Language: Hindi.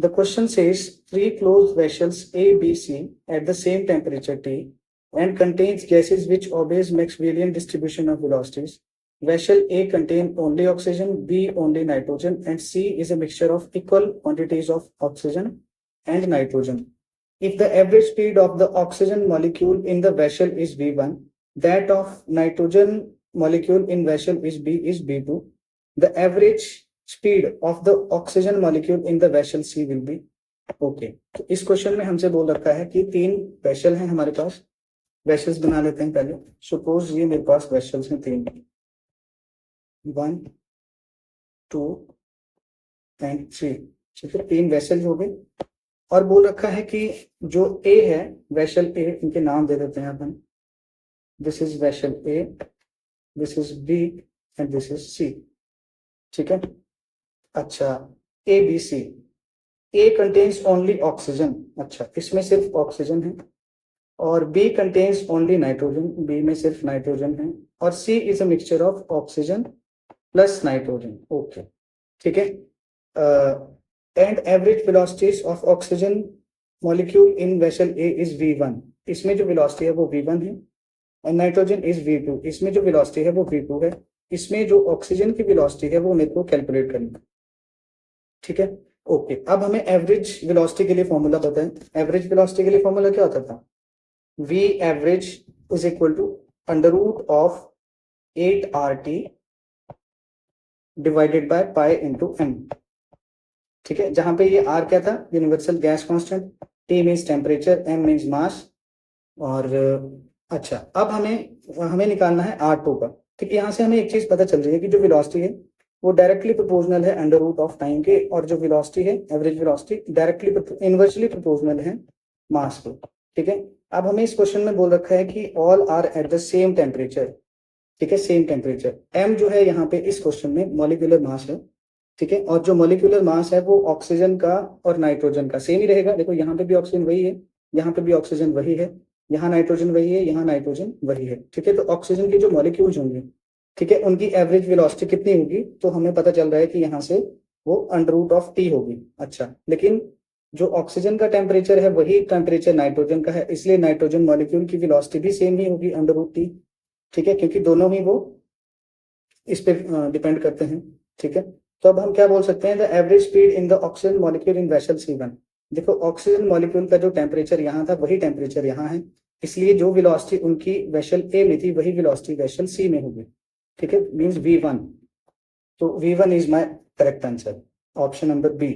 The question says three closed vessels A, B, C at the same temperature T and contains gases which obeys Maxwellian distribution of velocities. Vessel A contains only oxygen, B only nitrogen, and C is a mixture of equal quantities of oxygen and nitrogen. If the average speed of the oxygen molecule in the vessel is V1, that of nitrogen molecule in vessel is B2. The average speed of the oxygen molecule in the vessel C will be okay. तो इस क्वेश्चन में हमसे बोल रखा है कि तीन वेसल हैं हमारे पास. वेसल्स बना लेते हैं पहले. सपोज ये मेरे पास वेसल्स हैं तीन, 1, 2 एंड 3. ठीक है, तीन वेसल्स हो गए. और बोल रखा है कि जो ए है, वेसल ए, इनके नाम दे देते हैं अपन. This is vessel A, this is B and this is C. ठीक है. अच्छा, A B C. A contains only oxygen. अच्छा, इसमें सिर्फ ऑक्सीजन है. और B contains only nitrogen, B में सिर्फ नाइट्रोजन है. और C is a mixture of oxygen plus nitrogen. Okay, ठीक है. And average velocities of oxygen molecule in vessel A is V1. इसमें जो वेलोसिटी है वो V1 है. और नाइट्रोजन इज V2. इसमें जो वेलोसिटी है वो V2 है. इसमें जो ऑक्सीजन की वेलोसिटी है वो मेरे को कैलकुलेट करनी है. ठीक है, ओके. अब हमें एवरेज वेलोसिटी के लिए फॉर्मूला पता है. एवरेज वेलोसिटी के लिए फॉर्मूला क्या होता था? V average is equal to under root of 8RT divided by pi into m. ठीक है, जहां पे ये R क्या था? Universal gas constant. T means temperature, M means mass. और अच्छा, अब हमें निकालना है R2 का. ठीक है, यहाँ से हमें एक चीज पता चल रही है कि जो वेलोसिटी है वो डायरेक्टली प्रोपोर्शनल है अंडर रूट ऑफ टाइम के, और जो वेलोसिटी है, average velocity, directly inversely proportional है मास को. ठीक है. अब हमें इस क्वेश्चन में बोल रखा है कि all are at the same temperature. ठीक है, सेम टेम्परेचर. m जो है यहाँ पे इस क्वेश्चन में मॉलिक्यूलर मास है. ठीक है, और जो मॉलिक्यूलर मास है वो ऑक्सीजन का और नाइट्रोजन का सेम ही रहेगा. देखो, यहाँ पे भी ऑक्सीजन वही है, यहाँ पे भी ऑक्सीजन वही है, यहाँ नाइट्रोजन वही है, यहाँ नाइट्रोजन वही है. ठीक है, तो ऑक्सीजन के जो मॉलिक्यूल्स होंगे, ठीक है, उनकी एवरेज वेलोसिटी कितनी होगी? तो हमें पता चल रहा है कि यहाँ से वो अंडर रूट ऑफ T होगी. अच्छा, लेकिन जो ऑक्सीजन का टेम्परेचर है वही टेम्परेचर नाइट्रोजन का है, इसलिए नाइट्रोजन मॉलिक्यूल की वेलोसिटी भी सेम ही होगी, अंडर रूट T. ठीक है, क्योंकि दोनों ही वो इस पे डिपेंड करते हैं. ठीक है, तो अब हम क्या बोल सकते हैं? The average speed in the oxygen molecule in vessel C1. देखो, ऑक्सीजन मॉलिक्यूल का जो टेम्परेचर यहाँ था वही टेम्परेचर यहाँ है, इसलिए जो वेलोसिटी उनकी वेसल ए में थी वही वेलोसिटी वेसल सी में होगी. ठीक है, मीन्स V1. तो V1 is my correct answer, option number B.